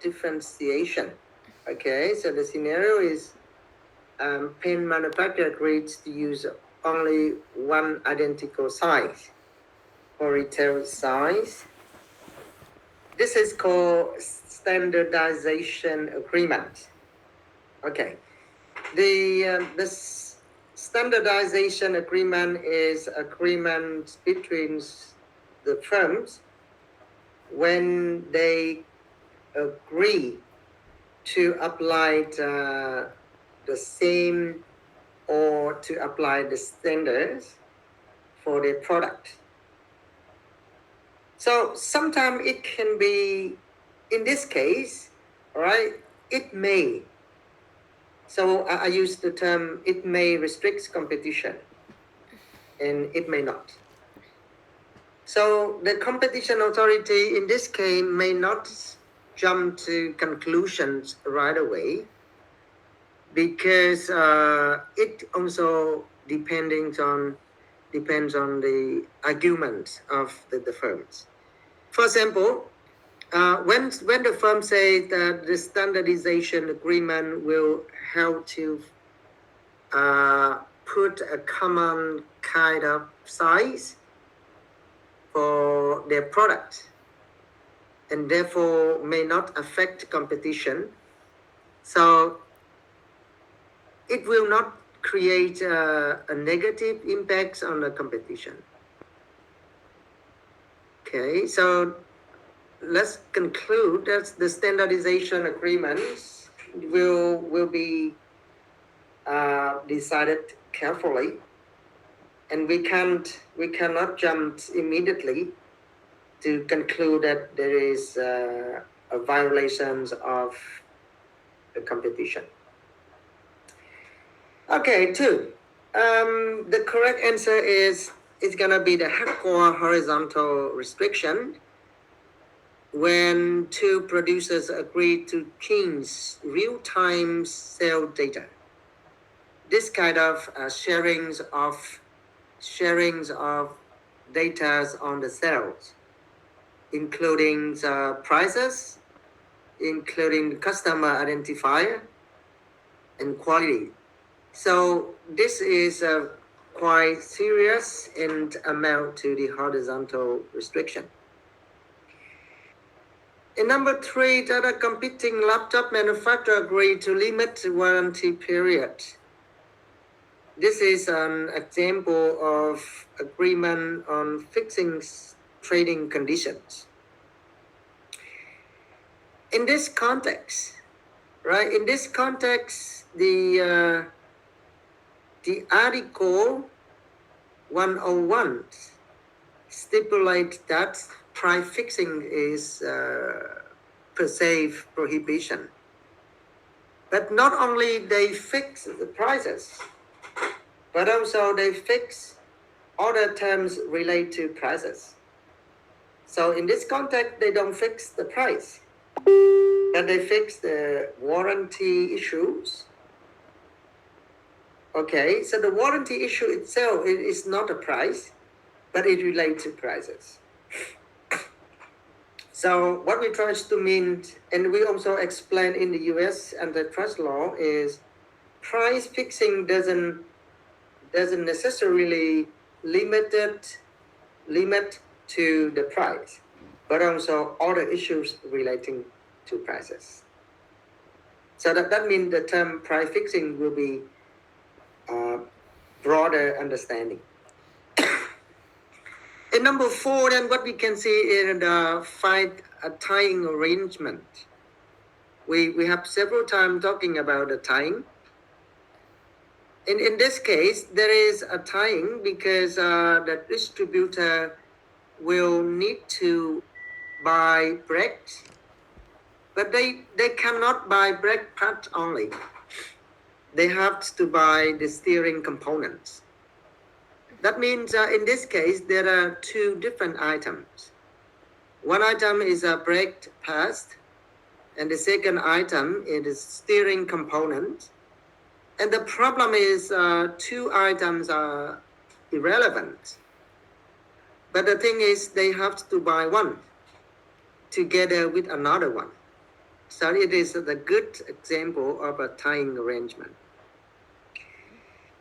differentiation. Okay, so the scenario is pen manufacturer agrees to use only one identical size for retail size. This is called standardization agreement. Okay, the standardization agreement is agreement between the firms when they agree to apply the same or to apply the standards for their product. So sometimes it can be, in this case, right, it may. So I use the term, it may restrict competition and it may not. So the competition authority in this case may not jump to conclusions right away because it also depends on the arguments of the firms. For example, when the firm says that the standardization agreement will help to put a common kind of size for their product and therefore may not affect competition, so it will not create a negative impact on the competition. Okay, so let's conclude that the standardization agreements will be decided carefully, and we cannot jump immediately to conclude that there is a violations of the competition. Okay, two. The correct answer is it's gonna be the hardcore horizontal restriction when two producers agree to change real-time sale data. This kind of sharings of data on the sales, including prices, including customer identifier, and quality. So this is quite serious and amount to the horizontal restriction. And number three, that a competing laptop manufacturer agreed to limit the warranty period. This is an example of agreement on fixing trading conditions. In this context, right? In this context, the Article 101 stipulates that price fixing is per se prohibition. But not only they fix the prices, but also they fix other terms related to prices. So in this context, they don't fix the price, but they fix the warranty issues. Okay, so the warranty issue itself is not a price, but it relates to prices. So what we try to mean, and we also explain in the US antitrust law, is price fixing doesn't necessarily limit to the price, but also other issues relating to prices. So that means the term price fixing will be broader understanding. And number four, then what we can see in the tying arrangement. We have several times talking about the tying. In this case, there is a tying because the distributor will need to buy brakes, but they cannot buy brake parts only. They have to buy the steering components. That means in this case, there are two different items. One item is a brake pads, and the second item is steering component. And the problem is two items are irrelevant. But the thing is they have to buy one together with another one. So it is the good example of a tying arrangement.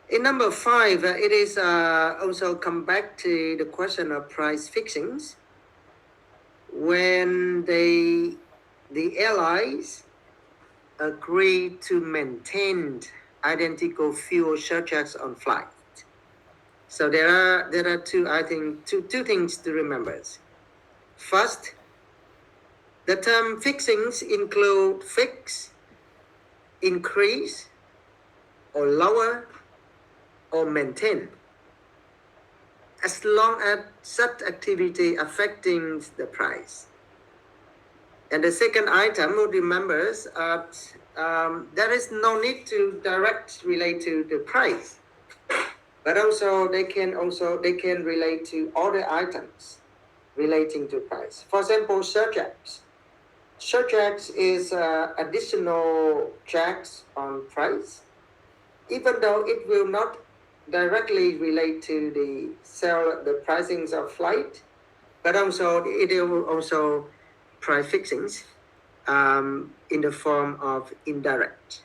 In number 5, it is also come back to the question of price fixings. When the allies agree to maintain identical fuel surcharges on flight. So there are two things to remember. First, the term fixings include fix, increase, or lower, or maintain, as long as such activity affecting the price. And the second item, remember, there is no need to direct relate to the price, but also they can relate to other items relating to price. For example, surcharge. Surcharge is additional charge on price, even though it will not directly relate to the pricings of flight, but also it will also price fixings in the form of indirect.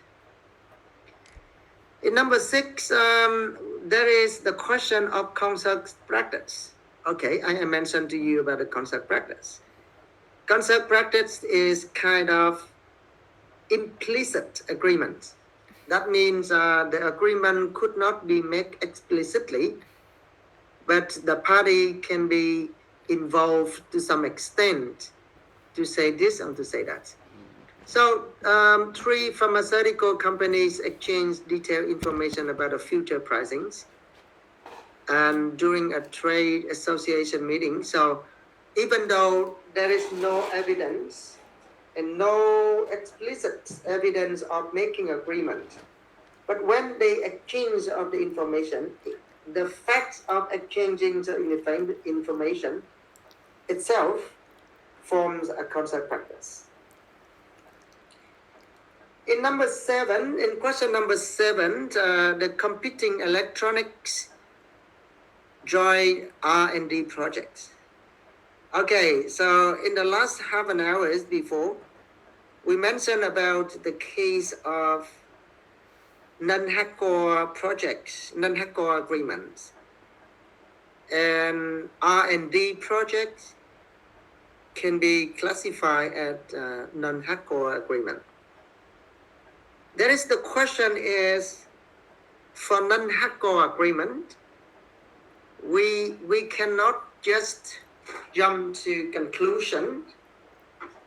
In number 6, there is the question of contract practice. Okay, I mentioned to you about the contract practice. Contract practice is kind of implicit agreement. That means the agreement could not be made explicitly, but the party can be involved to some extent to say this and to say that. So 3 pharmaceutical companies exchange detailed information about the future pricings and during a trade association meeting. So even though there is no evidence and no explicit evidence of making agreement, but when they exchange of the information, the fact of exchanging the information itself forms a contract practice. In question number 7, the competing electronics joint R&D projects. Okay, so in the last half an hour before, we mentioned about the case of non-hardcore projects, non-hardcore agreements, and R&D projects can be classified as non-hardcore agreement. There is the question is, for non-hardcore agreement, we cannot just jump to conclusion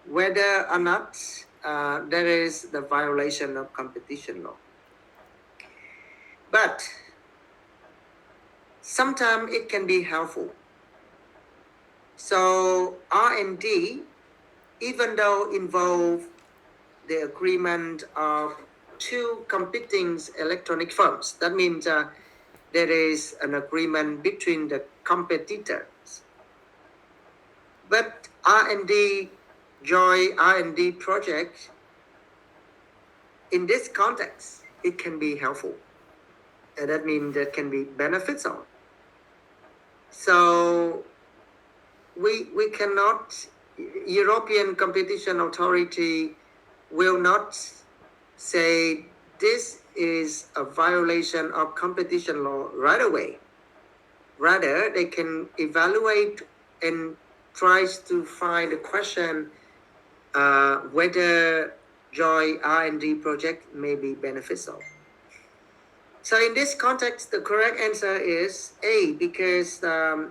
whether or not there is the violation of competition law. But sometimes it can be helpful. So R&D, even though involve the agreement of 2 competing electronic firms, that means there is an agreement between the competitors. But R&D, joint R&D project, in this context, it can be helpful. And that means there can be benefits on. So we cannot, European Competition Authority will not say this is a violation of competition law right away. Rather, they can evaluate and try to find the question whether joint R&D project may be beneficial. So in this context, the correct answer is A, because the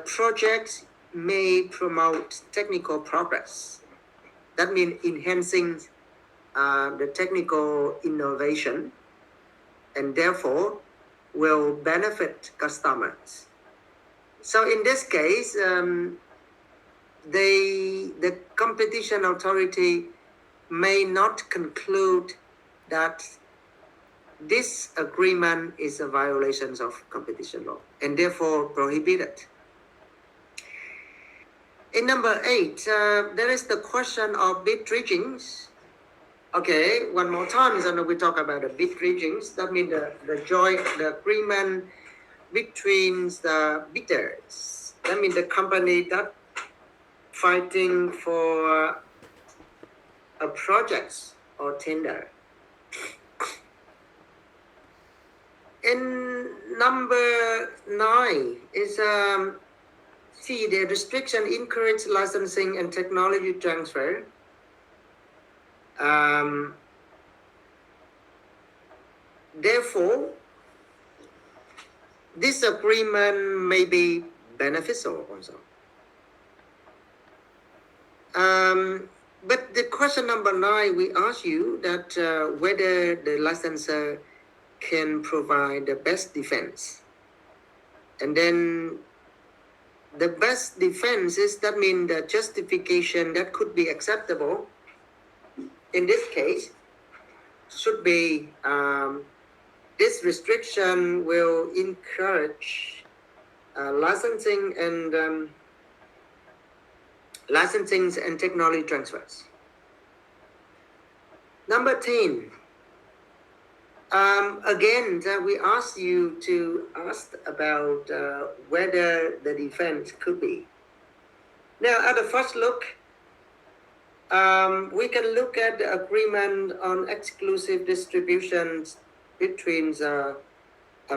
project may promote technical progress. That means enhancing the technical innovation, and therefore will benefit customers. So in this case, the competition authority may not conclude that this agreement is a violation of competition law and therefore prohibited. In number 8, there is the question of bid dredgings. Okay, one more time, so we talk about the bid dredgings. That means the agreement between the bidders. That means the company that fighting for a project or tender. And number 9 is see, the restriction encourage licensing and technology transfer. Therefore, this agreement may be beneficial also. But the question number 9, we ask you that whether the licensor can provide the best defense. And then the best defense is, that means the justification that could be acceptable in this case should be this restriction will encourage licensing and technology transfers. Number 10. Again, we ask you to ask about whether the defense could be. Now, at the first look, we can look at the agreement on exclusive distributions between a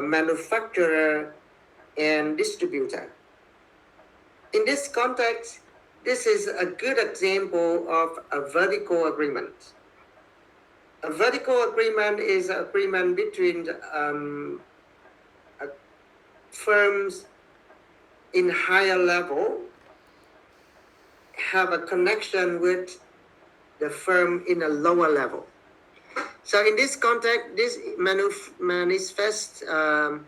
manufacturer and distributor. In this context, this is a good example of a vertical agreement. A vertical agreement is an agreement between firms in higher level have a connection with the firm in a lower level. So in this context, this manifests the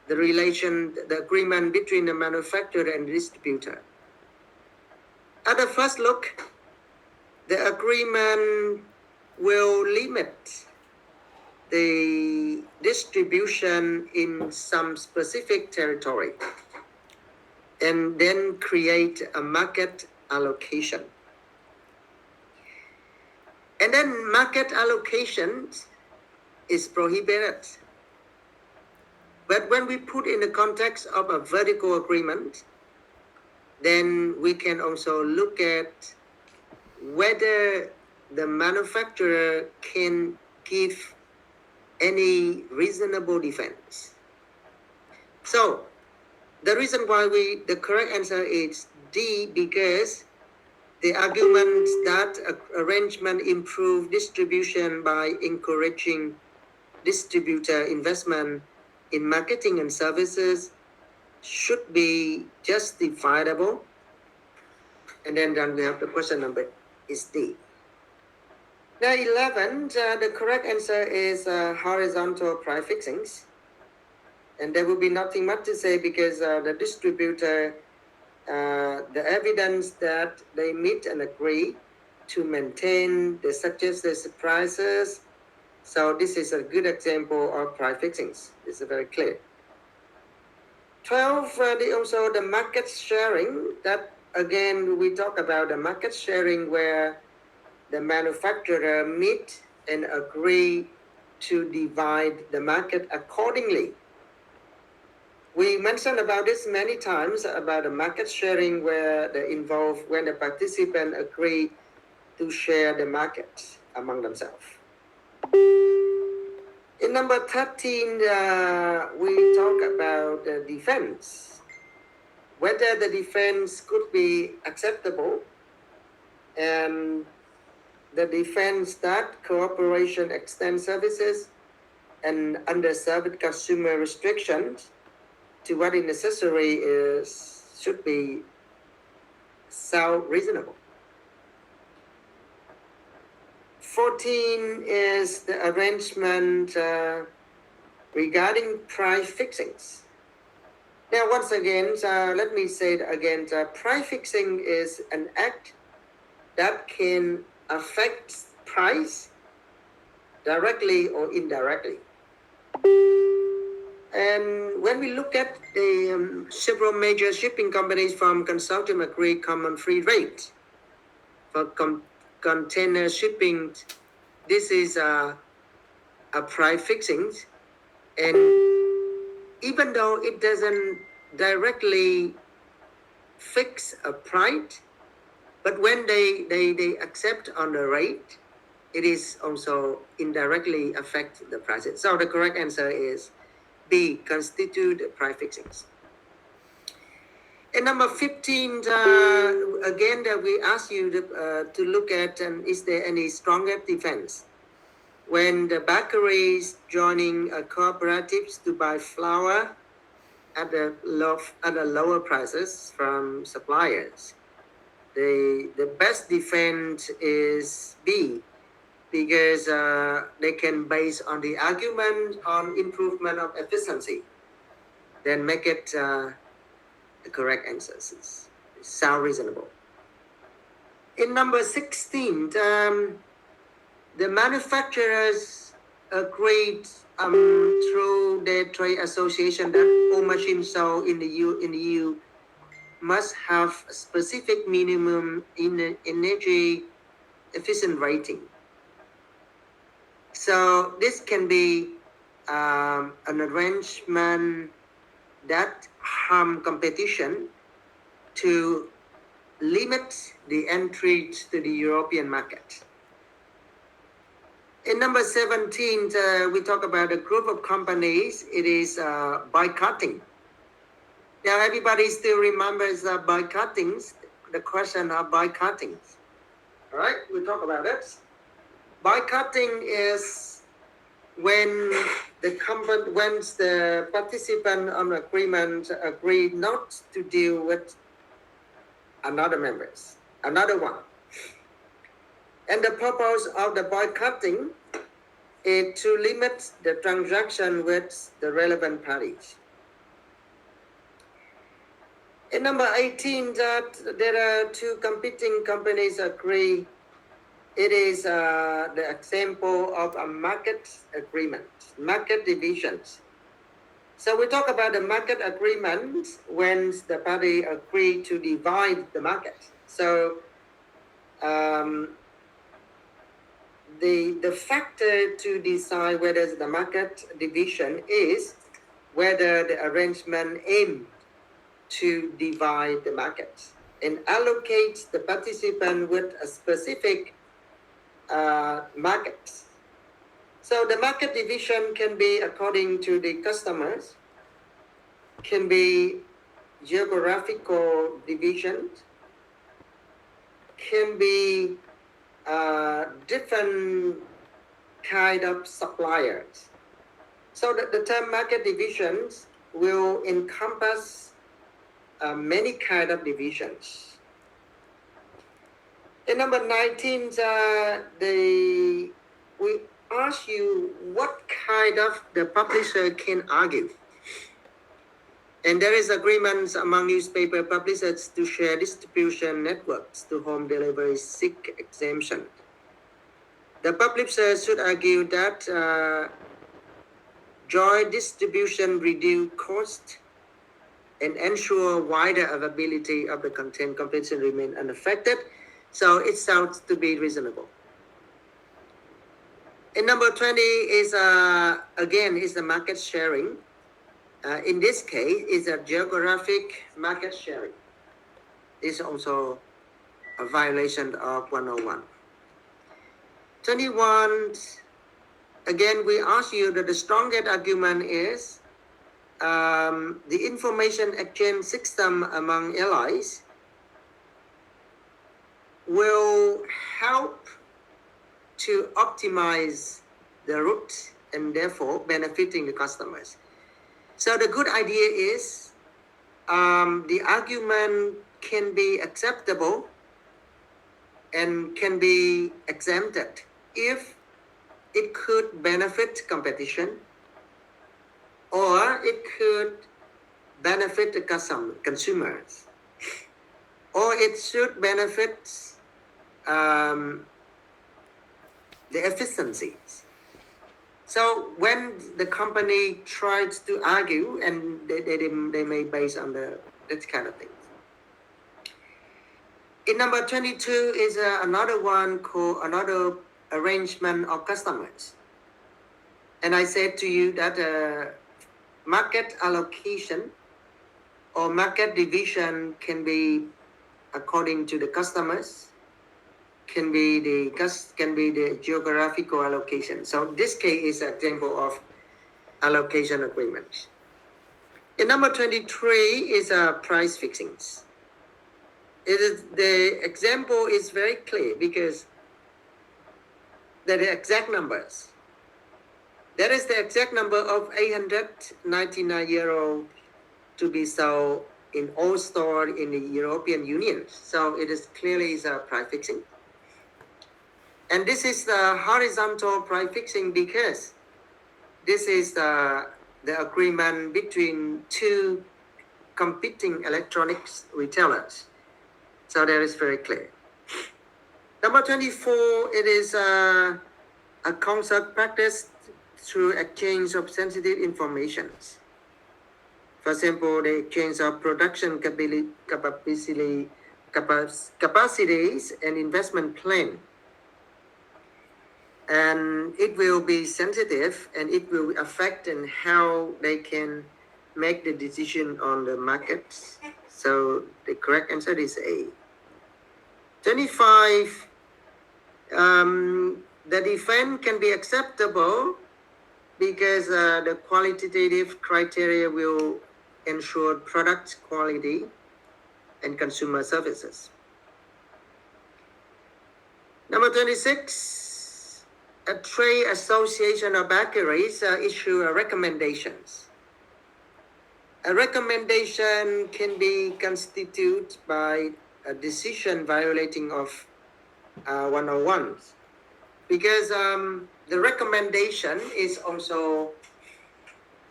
agreement between the manufacturer and distributor. At the first look, the agreement will limit the distribution in some specific territory and then create a market allocation. And then market allocation is prohibited. But when we put in the context of a vertical agreement, then we can also look at whether the manufacturer can give any reasonable defense. So the reason why the correct answer is D, because the argument that arrangement improve distribution by encouraging distributor investment in marketing and services should be justifiable. And then we have the question number is D. Now 11, the correct answer is horizontal price fixings. And there will be nothing much to say because the distributor, the evidence that they meet and agree to maintain the suggested prices. So this is a good example of price fixings. This is very clear. 12, also the market sharing. That again, we talk about the market sharing where the manufacturer meet and agree to divide the market accordingly. We mentioned about this many times about the market sharing where when the participants agree to share the market among themselves. In number 13, we talk about the defense, whether the defense could be acceptable, and the defense that cooperation extends services and underserved consumer restrictions to what is necessary should be sound reasonable. 14 is the arrangement regarding price fixings. Now, once again, let me say it again, price fixing is an act that can affect price directly or indirectly. And when we look at the several major shipping companies from consortium agree common free rate for container shipping, this is a price fixing. And even though it doesn't directly fix a price, But when they accept on the rate, it is also indirectly affect the prices. So the correct answer is B, constitute price fixings. And number 15, again, we ask you to look at, is there any stronger defense? When the bakeries joining cooperatives to buy flour at the lower prices from suppliers, the best defense is B, because they can base on the argument on improvement of efficiency, then make it the correct answers. Sound reasonable. In number 16, the manufacturers agreed through their trade association that all machines sold in the EU must have a specific minimum in energy efficient rating. So this can be an arrangement that harm competition to limit the entry to the European market. In number 17, we talk about a group of companies. It is boycotting. Now everybody still remembers boycotting, the question of boycotting. All right, we talk about it. Boycotting is when the participant on agreement agree not to deal with another one. And the purpose of the boycotting is to limit the transaction with the relevant parties. In number 18, that there are two competing companies agree. It is the example of a market agreement, market divisions. So we talk about the market agreement when the party agree to divide the market. So the factor to decide whether the market division is whether the arrangement aimed to divide the market and allocate the participant with a specific market. So the market division can be according to the customers, can be geographical division, can be different kind of suppliers. So the term market divisions will encompass many kind of divisions. In number 19, we ask you what kind of the publisher can argue. And there is agreements among newspaper publishers to share distribution networks to home delivery seek exemption. The publisher should argue that joint distribution reduce cost and ensure wider availability of the content. Competition remain unaffected. So it sounds to be reasonable. And number 20 is again is the market sharing. In this case, is a geographic market sharing. This is also a violation of 101. 21, again, we ask you that the strongest argument is the information exchange system among allies will help to optimize the route and therefore benefiting the customers. So the good idea is the argument can be acceptable and can be exempted if it could benefit competition or it could benefit the consumers or it should benefit the efficiencies. So when the company tries to argue, and they may base on that kind of things. In number 22 is another one called another arrangement of customers. And I said to you that market allocation or market division can be according to the customers, can be the geographical allocation. So this case is an example of allocation agreement. In number 23 is price fixings. The example is very clear because there are exact numbers. That is the exact number of 899 euro to be sold in all stores in the European Union. So it is clearly is a price fixing. And this is the horizontal price fixing because this is the agreement between two competing electronics retailers. So that is very clear. Number 24, it is a concept practice through exchange of sensitive information. For example, the exchange of production capacities and investment plan. And it will be sensitive and it will affect in how they can make the decision on the markets. So the correct answer is A. 25, the defense can be acceptable because the qualitative criteria will ensure product quality and consumer services. Number 26, a trade association of bakeries issue recommendations. A recommendation can be constituted by a decision violating of 101 because the recommendation is also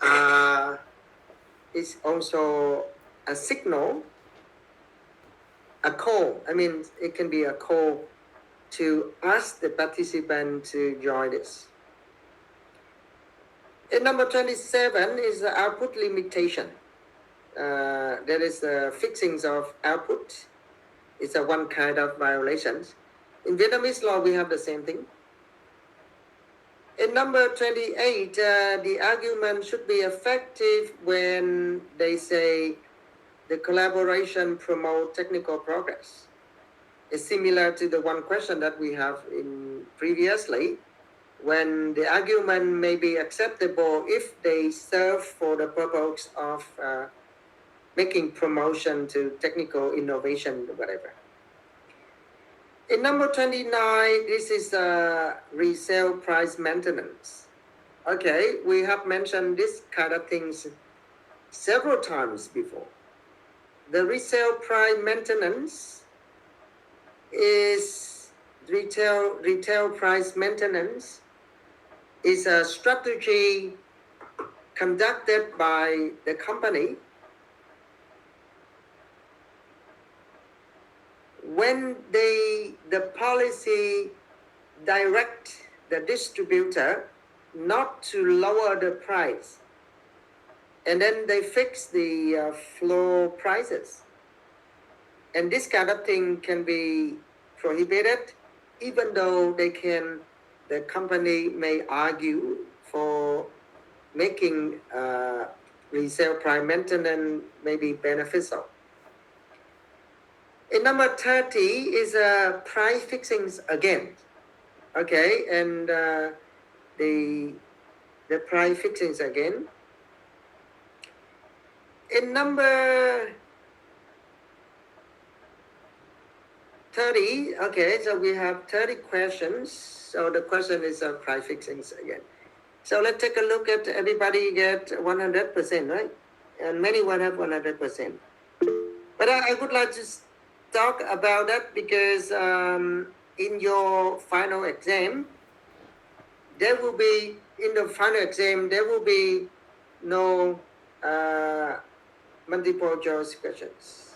a signal, a call. I mean, it can be a call to ask the participant to join this. And number 27 is the output limitation. That is the fixings of output. It's a one kind of violations. In Vietnamese law, we have the same thing. In number 28, the argument should be effective when they say the collaboration promote technical progress. It's similar to the one question that we have in previously, when the argument may be acceptable if they serve for the purpose of making promotion to technical innovation, whatever. In number 29, this is resale price maintenance. Okay, we have mentioned this kind of things several times before. The resale price maintenance is retail price maintenance is a strategy conducted by the company when the policy direct the distributor not to lower the price, and then they fix the floor prices. And this kind of thing can be prohibited, even though the company may argue for making resale price maintenance maybe beneficial. In number 30 is price fixings again. Okay, and the price fixings again. In number 30, okay, so we have 30 questions. So the question is price fixings again. So let's take a look at everybody get 100%, right? And many will have 100%. But I would like to talk about that because in your final exam, there will be no multiple choice questions.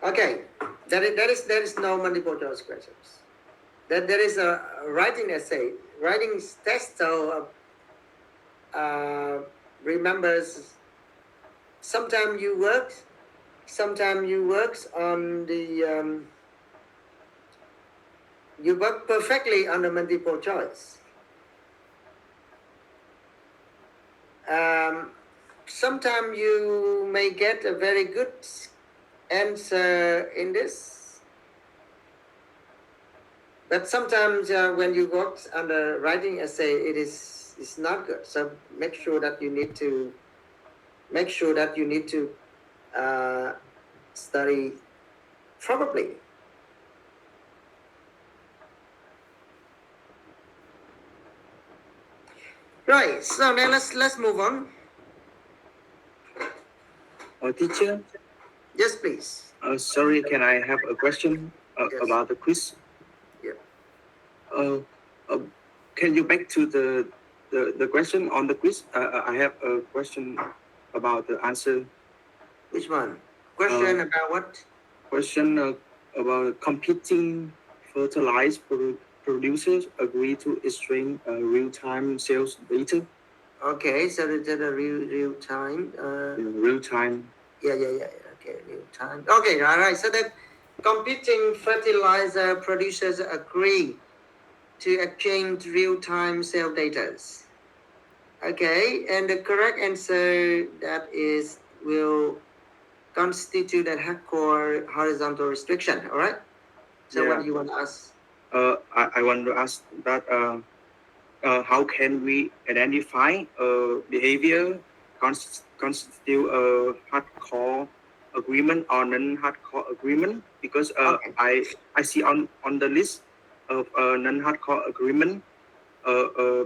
Okay, there is no multiple choice questions. There is a writing essay, writing test. So remembers. Sometimes you work on the. You work perfectly on the multiple choice. Sometimes you may get a very good answer in this. But sometimes when you work under writing essay, it's not good. So make sure that you need to study probably. Right. So now let's move on. Teacher, Yes, please. sorry, can I have a question Yes. about the quiz? Yeah. Uh, can you back to the question on the quiz? I have a question about the answer. Which one? Question about what? Question about competing fertilizer producers agree to exchange real-time sales data. Okay, so it's a real time. Real time. Yeah. Okay, real time. Okay, all right. So the competing fertilizer producers agree to exchange real time sale data. Okay, and the correct answer that is will constitute a hardcore horizontal restriction. All right. So what do you want to ask? I want to ask that how can we identify behavior constitute a hardcore agreement or non-hardcore agreement? Because Okay. I see on the list of non-hardcore agreement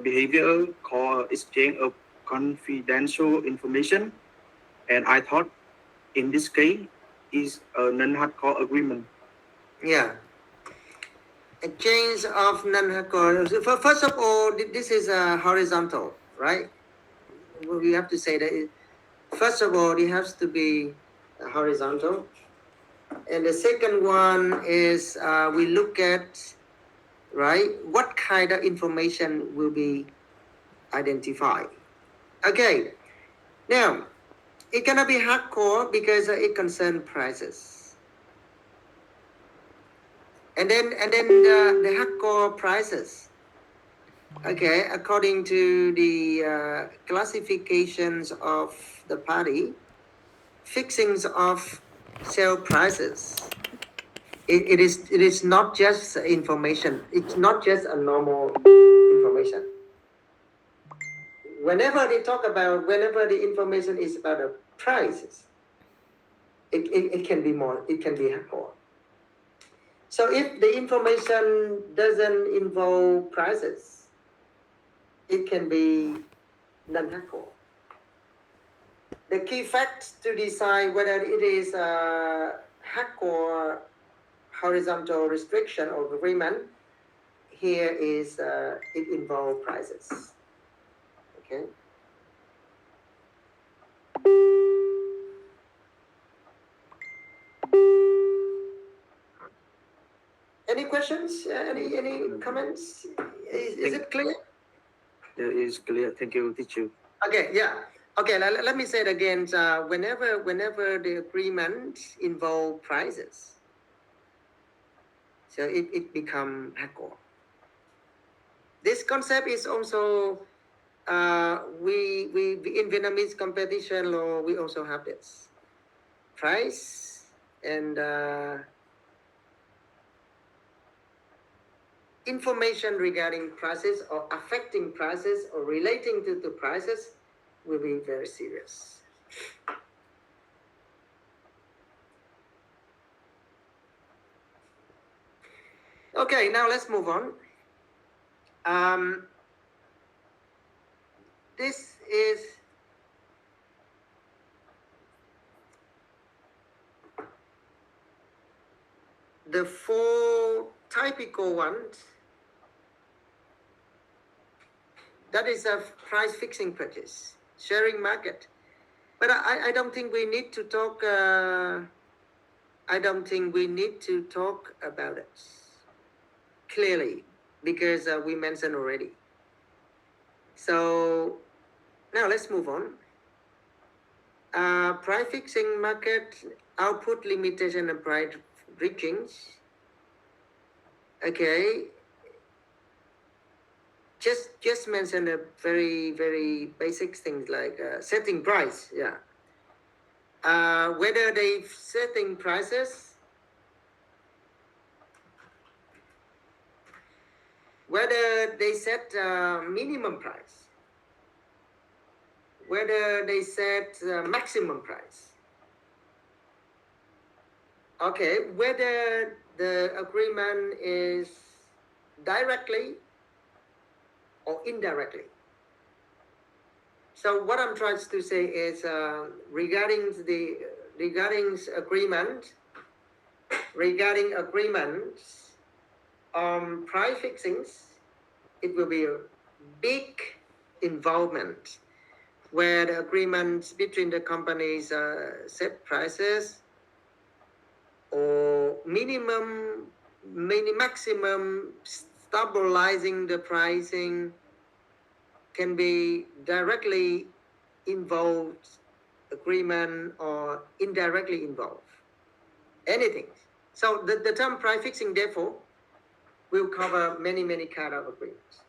behavior called exchange of confidential information, and I thought in this case is a non-hardcore agreement. Yeah. Exchange of non-hardcore. So first of all, this is a horizontal, right? We have to say that. First of all, it has to be horizontal. And the second one is we look at, right, what kind of information will be identified. Okay, now it cannot be hardcore because it concerns prices. And then the hardcore prices. Okay, according to the classifications of the party, fixings of sale prices. It is not just information. It's not just a normal information. Whenever the information is about the prices, it can be more. It can be more. So if the information doesn't involve prices, it can be non-hardcore. The key facts to decide whether it is a hardcore horizontal restriction or agreement here is it involves prices. Okay. Any questions? Any comments? Is it clear? It is clear. Thank you, teacher. Okay. Yeah. Okay. Let me say it again. Whenever the agreement involve prices, so it become hardcore. This concept is also we in Vietnamese competition law we also have this price and information regarding prices or affecting prices or relating to the prices will be very serious. Okay, now let's move on. This is the four typical ones. That is a price fixing practice, sharing market. But I don't think we need to talk. I don't think we need to talk about it clearly because we mentioned already. So now let's move on. Price fixing market, output limitation and price bridgings. Okay. Just mention a very basic things like setting price. Yeah. whether they setting prices, whether they set minimum price, whether they set maximum price. Okay, whether the agreement is directly or indirectly. So what I'm trying to say is regarding agreements on price fixings, it will be a big involvement where the agreements between the companies set prices or maximum stabilizing the pricing can be directly involved agreement or indirectly involved anything. So the term price fixing therefore will cover many kind of agreements.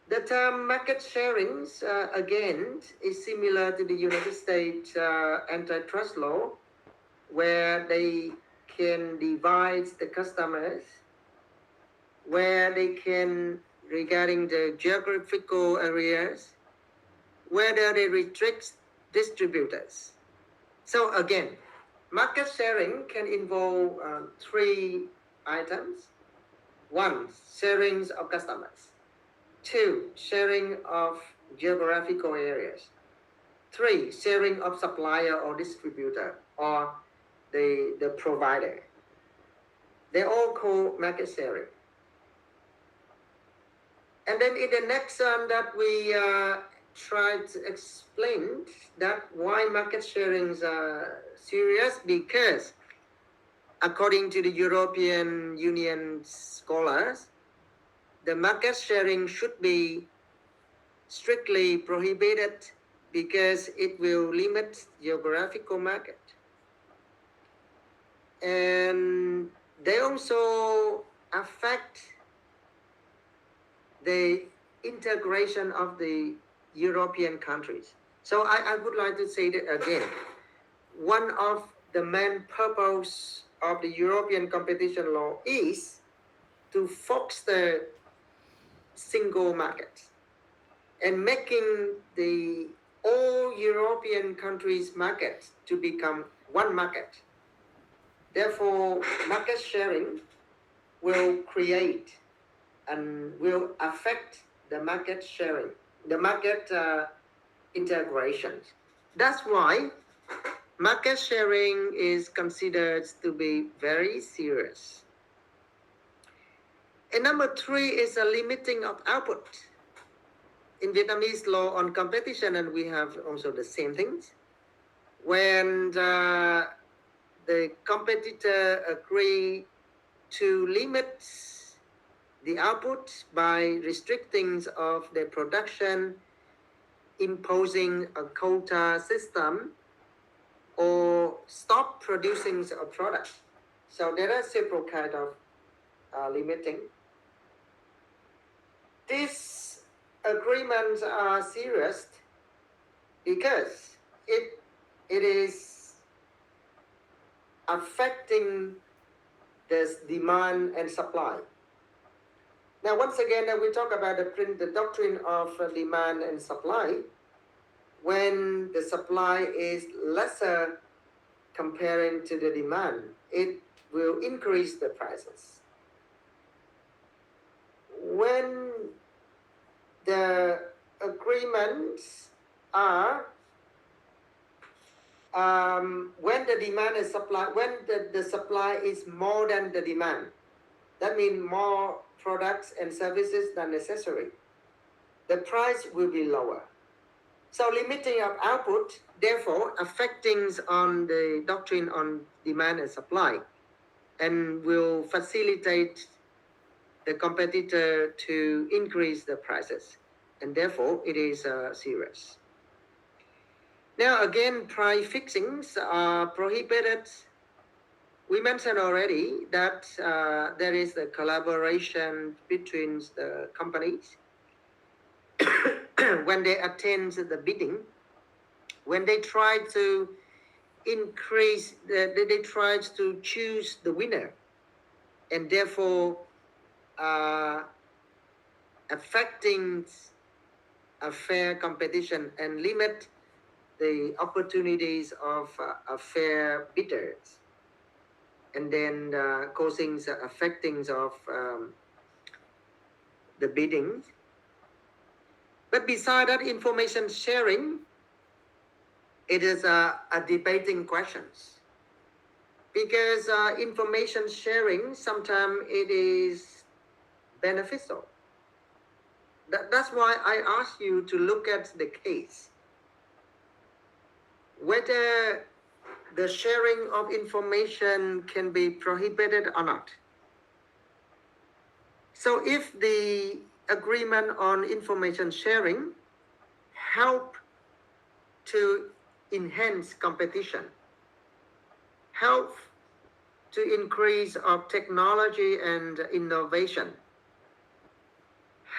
The term market sharings again is similar to the United States antitrust law, where they can divide the customers, where they can, regarding the geographical areas, whether they restrict distributors. So again, market sharing can involve three items. One, sharings of customers. Two, sharing of geographical areas. Three, sharing of supplier or distributor or the provider. They all call market sharing. And then in the next one that we try to explain that why market sharings are serious, because according to the European Union scholars, the market sharing should be strictly prohibited because it will limit geographical market. And they also affect the integration of the European countries. So I would like to say that again, one of the main purpose of the European competition law is to foster single market and making the all European countries' market to become one market. Therefore, market sharing will create and will affect the market sharing, the market integration. That's why market sharing is considered to be very serious. And number three is a limiting of output. In Vietnamese law on competition, and we have also the same things. When the competitor agree to limit the output by restricting of the production, imposing a quota system, or stop producing a product. So there are several kind of limiting. These agreements are serious because it is affecting the demand and supply. Now, once again, we talk about the doctrine of demand and supply. When the supply is lesser comparing to the demand, it will increase the prices. When the agreements are when the demand is supply, when the supply is more than the demand, that means more products and services than necessary, the price will be lower. So limiting of output, therefore, affecting on the doctrine on demand and supply, and will facilitate the competitor to increase the prices, and therefore it is serious. Now again, price fixings are prohibited. We mentioned already that there is a collaboration between the companies when they attend the bidding, when they try to increase, they try to choose the winner, and therefore affecting a fair competition and limit the opportunities of fair bidders, and then causing the affecting of the bidding. But beside that, information sharing, it is a debating questions, because information sharing sometimes it is beneficial. That's why I asked you to look at the case, whether the sharing of information can be prohibited or not. So if the agreement on information sharing help to enhance competition, help to increase of technology and innovation,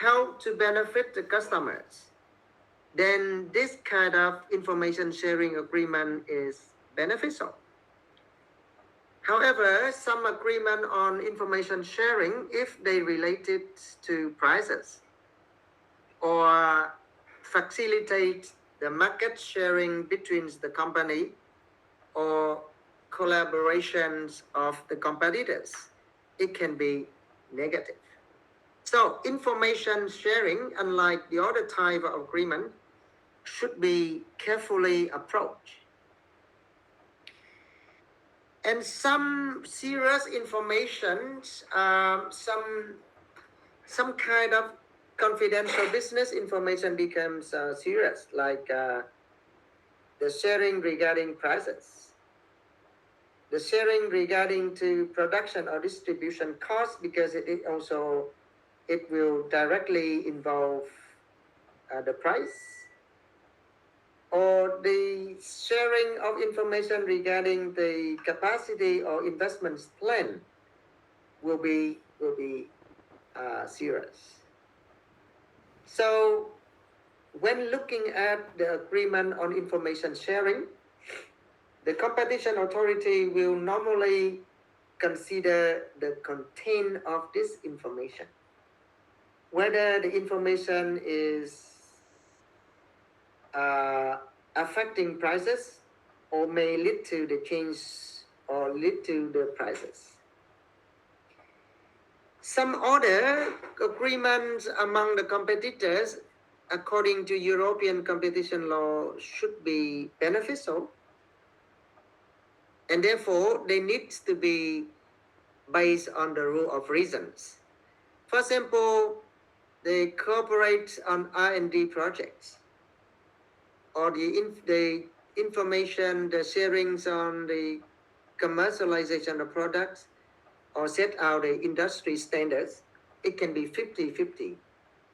help to benefit the customers, then this kind of information sharing agreement is beneficial. However, some agreement on information sharing, if they related to prices or facilitate the market sharing between the company or collaborations of the competitors, it can be negative. So information sharing, unlike the other type of agreement, should be carefully approached. And some serious information, some kind of confidential business information becomes serious, like the sharing regarding prices, the sharing regarding to production or distribution costs, because it also it will directly involve the price, or the sharing of information regarding the capacity or investments plan will be serious. So when looking at the agreement on information sharing, the competition authority will normally consider the content of this information, whether the information is affecting prices or may lead to the change or lead to the prices. Some other agreements among the competitors, according to European competition law, should be beneficial, and therefore they need to be based on the rule of reasons. For example, they cooperate on R&D projects, or the information, the sharings on the commercialization of products, or set out the industry standards. It can be 50-50,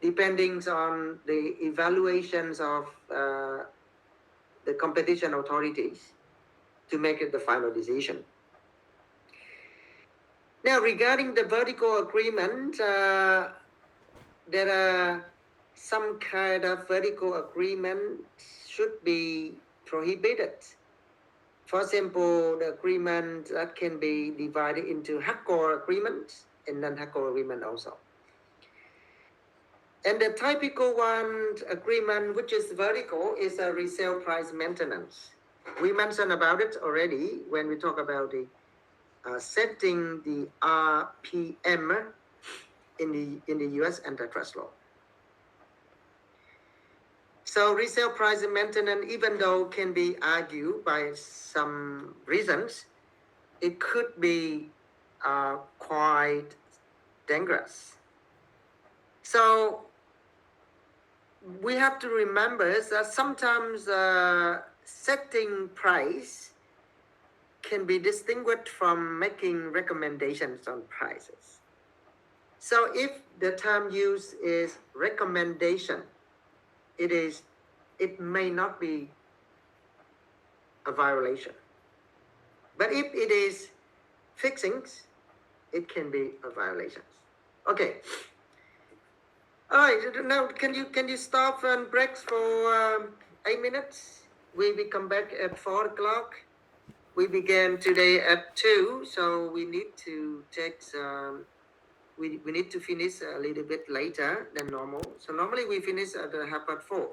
depending on the evaluations of the competition authorities to make it the final decision. Now, regarding the vertical agreement, there are some kind of vertical agreement should be prohibited. For example, the agreement that can be divided into hardcore agreements and non-hardcore agreement also. And the typical one agreement, which is vertical, is a resale price maintenance. We mentioned about it already when we talk about the setting the RPM in the U.S. antitrust law. So resale price maintenance, even though can be argued by some reasons, it could be quite dangerous. So we have to remember that sometimes setting price can be distinguished from making recommendations on prices. So if the term used is recommendation, it may not be a violation. But if it is fixings, it can be a violation. Okay. All right. Now, can you stop and breaks for 8 minutes? we come back at 4 o'clock. We began today at 2, so we need to take some. We need to finish a little bit later than normal. So normally we finish at 4:30.